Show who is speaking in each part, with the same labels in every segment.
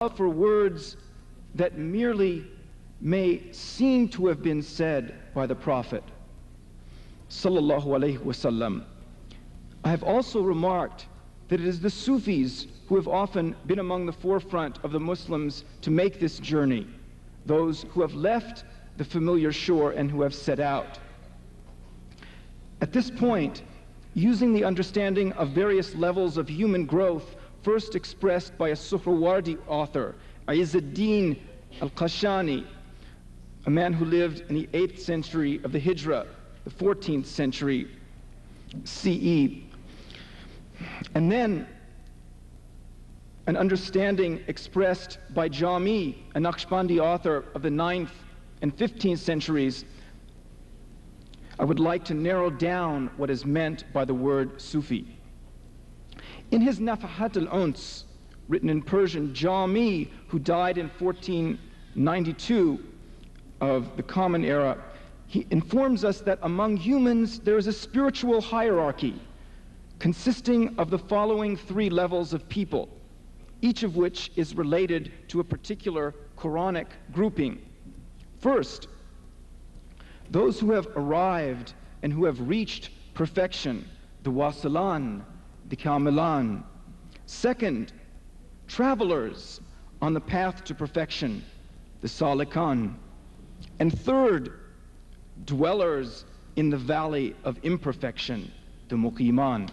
Speaker 1: for words that merely may seem to have been said by the Prophet sallallahu alaihi wasallam. I have also remarked that it is the Sufis who have often been among the forefront of the Muslims to make this journey, those who have left the familiar shore and who have set out. At this point, using the understanding of various levels of human growth first expressed by a Suhrawardi author, Izzuddin al-Qashani, a man who lived in the 8th century of the Hijra, the 14th century CE. And then an understanding expressed by Jami, a Naqshbandi author of the 9th and 15th centuries. I would like to narrow down what is meant by the word Sufi. In his Nafahat al-Uns, written in Persian, Jami, who died in 1492 of the Common Era, he informs us that among humans there is a spiritual hierarchy consisting of the following 3 levels of people, each of which is related to a particular Quranic grouping. First, those who have arrived and who have reached perfection, the wasilan, the kamilan. Second, travelers on the path to perfection, the salikan. And third, dwellers in the valley of imperfection, the muqiman.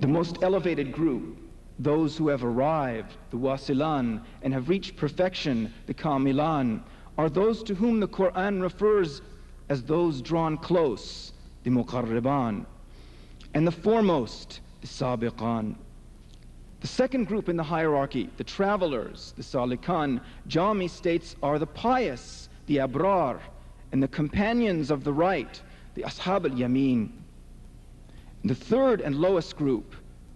Speaker 1: The most elevated group, those who have arrived, the wasilan, and have reached perfection, the kamilan, are those to whom the Quran refers as those drawn close, the muqarriban. And the foremost, the sabiqan. The second group in the hierarchy, the travelers, the salikan, Jami states are the pious, the abrar, and the companions of the right, the ashab al-yamin. The third and lowest group,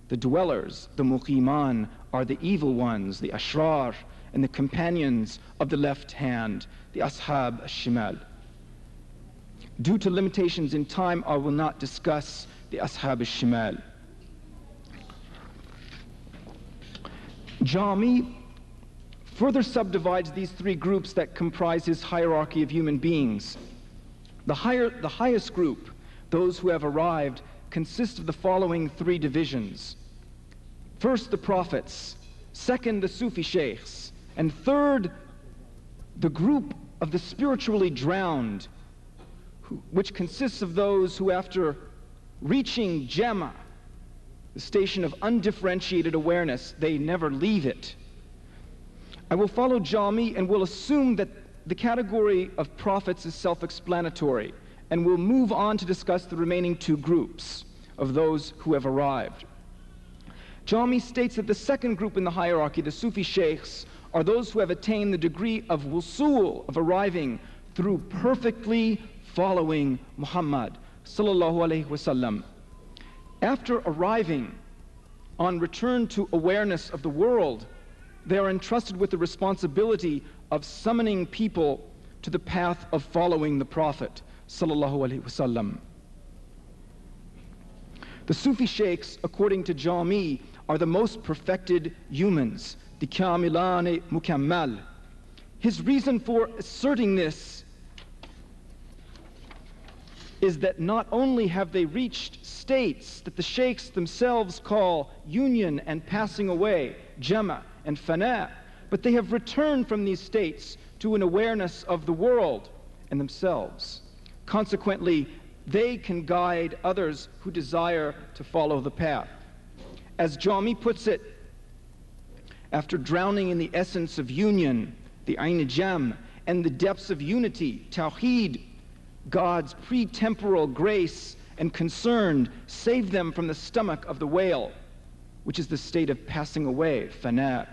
Speaker 1: the dwellers, the muqiman, are the evil ones, the ashrar, and the companions of the left hand, the ashab al-shimal. Due to limitations in time, I will not discuss the ashab al-shimal. Jami further subdivides these 3 groups that comprise his hierarchy of human beings. The highest group, those who have arrived, consist of the following 3 divisions. First, the prophets. Second, the Sufi sheikhs. And third, the group of the spiritually drowned, which consists of those who, after reaching Jama, the station of undifferentiated awareness, they never leave it. I will follow Jami and will assume that the category of prophets is self-explanatory, and will move on to discuss the remaining 2 groups of those who have arrived. Jami states that the second group in the hierarchy, the Sufi sheikhs, are those who have attained the degree of wusul, of arriving through perfectly following Muhammad sallallahu alaihi wasallam. After arriving, on return to awareness of the world, they are entrusted with the responsibility of summoning people to the path of following the Prophet sallallahu alaihi wasallam. The Sufi sheikhs, according to Jami, are the most perfected humans, the kamilane mukammal. His reason for asserting this is that not only have they reached states that the sheikhs themselves call union and passing away, jama and fana, but they have returned from these states to an awareness of the world and themselves. Consequently, they can guide others who desire to follow the path. As Jami puts it, after drowning in the essence of union, the Ain Jam, and the depths of unity, Tawheed, God's pre-temporal grace and concern saved them from the stomach of the whale, which is the state of passing away, fana,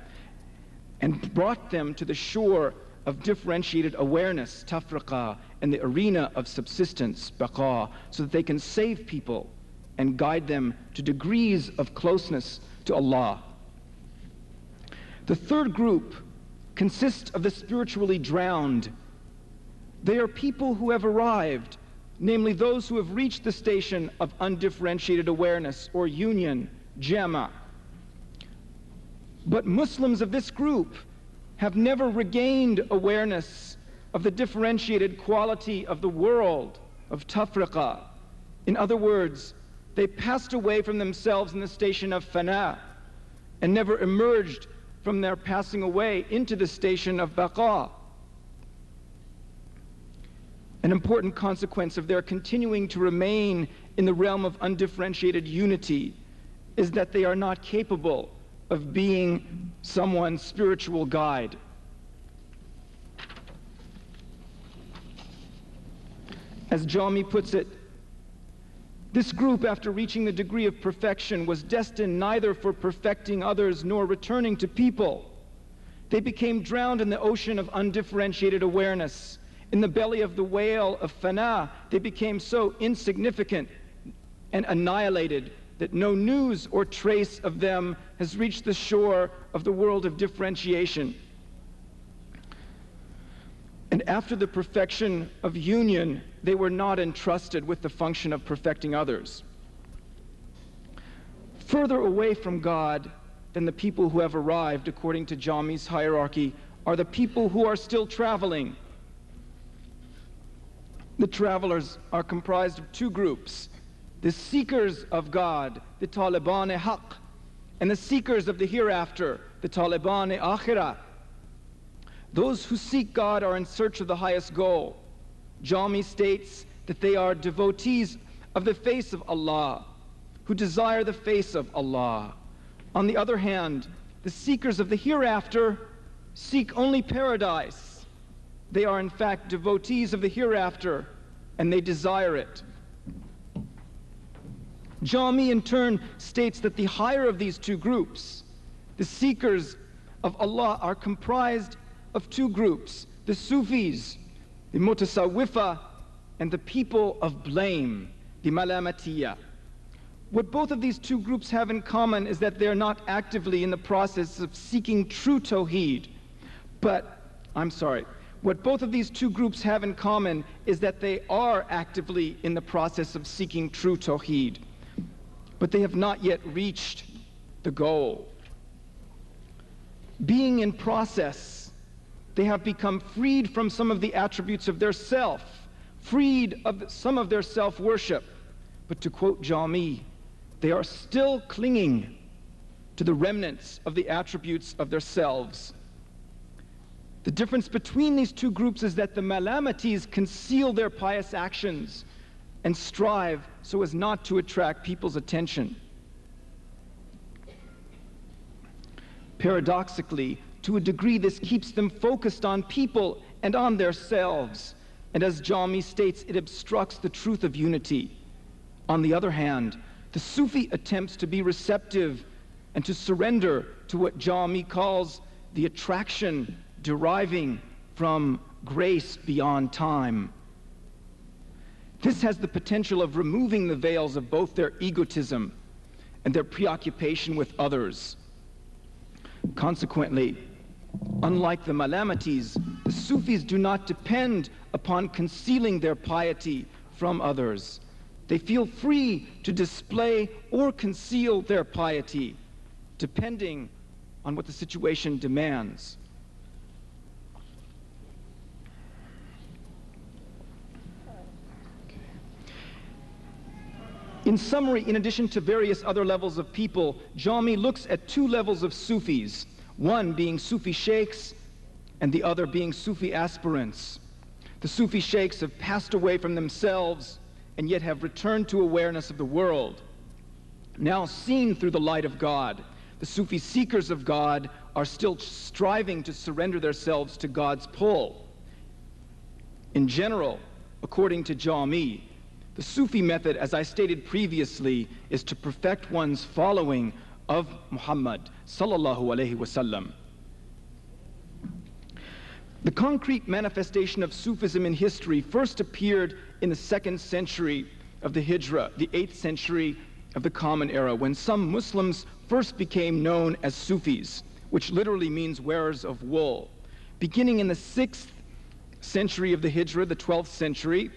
Speaker 1: and brought them to the shore of differentiated awareness, tafriqa, and the arena of subsistence, baqa, so that they can save people and guide them to degrees of closeness to Allah. The third group consists of the spiritually drowned. They are people who have arrived namely those who have reached the station of undifferentiated awareness or union, jama. But Muslims of this group have never regained awareness of the differentiated quality of the world, of tafriqa. In other words, they passed away from themselves in the station of fana and never emerged from their passing away into the station of baqa. An important consequence of their continuing to remain in the realm of undifferentiated unity is that they are not capable of being someone's spiritual guide. As Jami puts it, this group, after reaching the degree of perfection, was destined neither for perfecting others nor returning to people. They became drowned in the ocean of undifferentiated awareness. In the belly of the whale of fana, they became so insignificant and annihilated that no news or trace of them has reached the shore of the world of differentiation. And after the perfection of union, they were not entrusted with the function of perfecting others. Further away from God than the people who have arrived, according to Jami's hierarchy, are the people who are still traveling. The travelers are comprised of two groups: the seekers of God, the Taliban-e-Haq, and the seekers of the hereafter, the Taliban-e-Akhirah. Those who seek God are in search of the highest goal. Jami states that they are devotees of the face of Allah, who desire the face of Allah. On the other hand, the seekers of the hereafter seek only paradise. They are in fact devotees of the hereafter, and they desire it. Jami in turn states that the higher of these two groups, the seekers of Allah, are comprised of two groups: the Sufis, the Mutasawwifa, and the people of blame, the Malamatiyya. What both of these two groups have in common is that they're not actively in the process of seeking true Tawheed. What both of these two groups have in common is that they are actively in the process of seeking true Tawheed, but they have not yet reached the goal. Being in process, they have become freed from some of the attributes of their self, freed of some of their self-worship. But to quote Jami, they are still clinging to the remnants of the attributes of their selves. The difference between these two groups is that the Malamatis conceal their pious actions and strive so as not to attract people's attention. Paradoxically, to a degree, this keeps them focused on people and on themselves. And as Jami states, it obstructs the truth of unity. On the other hand, the Sufi attempts to be receptive and to surrender to what Jami calls the attraction deriving from grace beyond time. This has the potential of removing the veils of both their egotism and their preoccupation with others. Consequently, unlike the Malamatis, the Sufis do not depend upon concealing their piety from others. They feel free to display or conceal their piety, depending on what the situation demands. In summary, in addition to various other levels of people, Jami looks at two levels of Sufis, one being Sufi sheikhs and the other being Sufi aspirants. The Sufi sheikhs have passed away from themselves and yet have returned to awareness of the world, now seen through the light of God. The Sufi seekers of God are still striving to surrender themselves to God's pull. In general, according to Jami, the Sufi method, as I stated previously, is to perfect one's following of Muhammad sallallahu alaihi wasallam. The concrete manifestation of Sufism in history first appeared in the 2nd century of the Hijra, the 8th century of the Common Era, when some Muslims first became known as Sufis, which literally means wearers of wool. Beginning in the 6th century of the Hijra, the 12th century,